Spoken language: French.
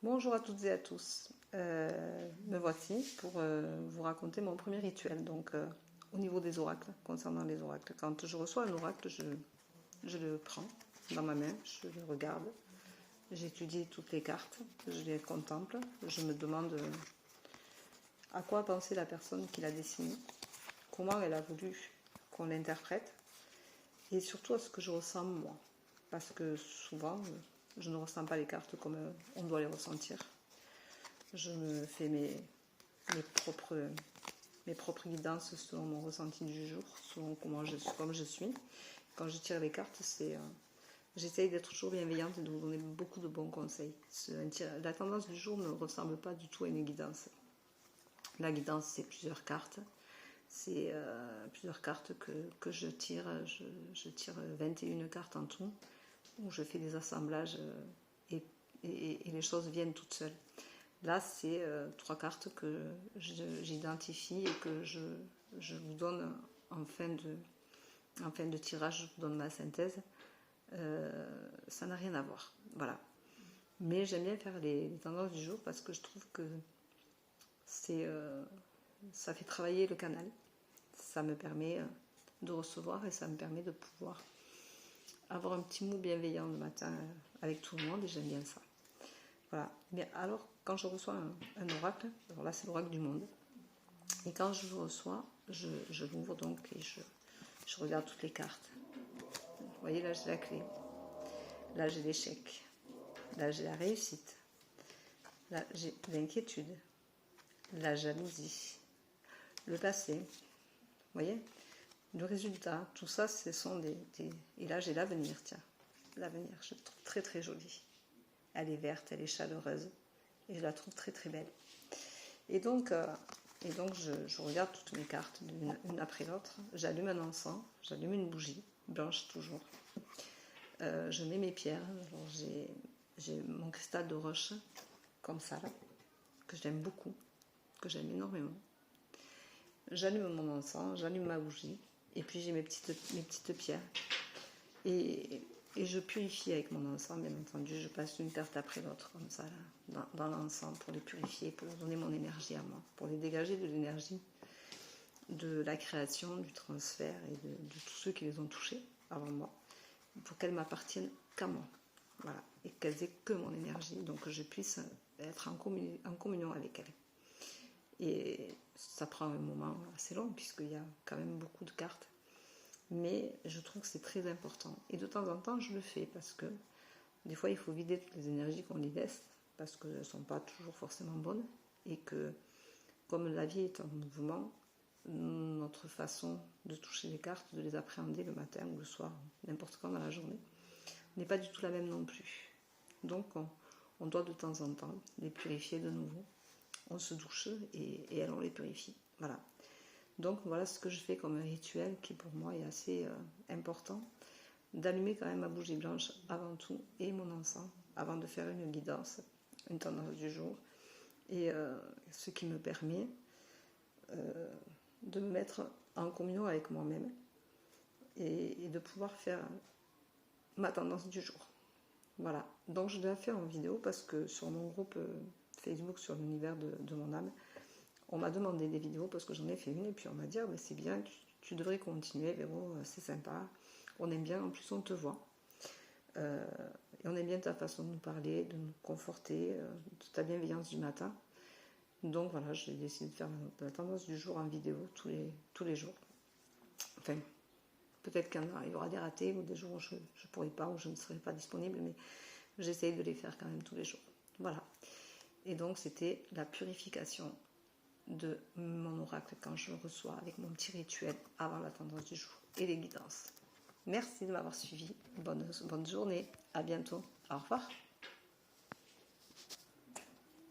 Bonjour à toutes et à tous, me voici pour vous raconter mon premier rituel, donc au niveau des oracles, concernant les oracles. Quand je reçois un oracle, je le prends dans ma main, je le regarde, j'étudie toutes les cartes, je les contemple, je me demande à quoi pensait la personne qui l'a dessiné, comment elle a voulu qu'on l'interprète, et surtout à ce que je ressens moi, parce que souvent je ne ressens pas les cartes comme on doit les ressentir. Je me fais mes propres guidances selon mon ressenti du jour, selon comme je suis. Quand je tire les cartes, j'essaye d'être toujours bienveillante et de vous donner beaucoup de bons conseils. La tendance du jour ne ressemble pas du tout à une guidance. La guidance, c'est plusieurs cartes. C'est plusieurs cartes que je tire. Je tire 21 cartes en tout, où je fais des assemblages et les choses viennent toutes seules. Là, c'est 3 cartes que j'identifie et que je vous donne en fin de tirage, je vous donne ma synthèse. Ça n'a rien à voir, voilà. Mais j'aime bien faire les tendances du jour parce que je trouve que ça fait travailler le canal. Ça me permet de recevoir et ça me permet de pouvoir avoir un petit mot bienveillant le matin avec tout le monde et j'aime bien ça. Voilà. Mais alors, quand je reçois un oracle, alors là c'est l'oracle du monde, et quand je le reçois, je l'ouvre donc et je regarde toutes les cartes. Vous voyez, là j'ai la clé, là j'ai l'échec, là j'ai la réussite, là j'ai l'inquiétude, la jalousie, le passé, vous voyez, le résultat, tout ça ce sont et là j'ai l'avenir, tiens, l'avenir, je le trouve très très joli. Elle est verte, elle est chaleureuse et je la trouve très très belle. Et donc je regarde toutes mes cartes une après l'autre. J'allume un encens, j'allume une bougie, blanche toujours. Je mets mes pierres. J'ai mon cristal de roche, comme ça là, que j'aime beaucoup, que j'aime énormément. J'allume mon encens, j'allume ma bougie et puis j'ai mes petites pierres. Et je purifie avec mon encens, bien entendu. Je passe une carte après l'autre, comme ça, là, dans l'encens, pour les purifier, pour leur donner mon énergie à moi, pour les dégager de l'énergie de la création, du transfert et de tous ceux qui les ont touchés avant moi, pour qu'elles m'appartiennent qu'à moi. Voilà, et qu'elles aient que mon énergie, donc que je puisse être en communion avec elles. Et ça prend un moment assez long, puisqu'il y a quand même beaucoup de cartes. Mais je trouve que c'est très important. Et de temps en temps, je le fais parce que des fois, il faut vider toutes les énergies qu'on y laisse parce qu'elles ne sont pas toujours forcément bonnes. Et que, comme la vie est en mouvement, notre façon de toucher les cartes, de les appréhender le matin ou le soir, n'importe quand dans la journée, n'est pas du tout la même non plus. Donc, on doit de temps en temps les purifier de nouveau. On se douche et elles, on les purifie. Voilà. Donc voilà ce que je fais comme un rituel qui pour moi est assez important, d'allumer quand même ma bougie blanche avant tout et mon encens avant de faire une guidance, une tendance du jour, et ce qui me permet de me mettre en communion avec moi-même et de pouvoir faire ma tendance du jour. Voilà, donc je l'ai fait en vidéo parce que sur mon groupe Facebook sur l'univers de mon âme, on m'a demandé des vidéos parce que j'en ai fait une et puis on m'a dit c'est bien, tu devrais continuer Véro, c'est sympa, on aime bien, en plus on te voit et on aime bien ta façon de nous parler, de nous conforter, de ta bienveillance du matin. Donc voilà, j'ai décidé de faire la tendance du jour en vidéo tous les jours. Enfin, peut-être qu'il y aura des ratés ou des jours où je ne pourrai pas, où je ne serai pas disponible, mais j'essaye de les faire quand même tous les jours. Voilà. Et donc c'était la purification de mon oracle quand je le reçois avec mon petit rituel avant la tendance du jour et les guidances. Merci de m'avoir suivi. Bonne journée. À bientôt. Au revoir.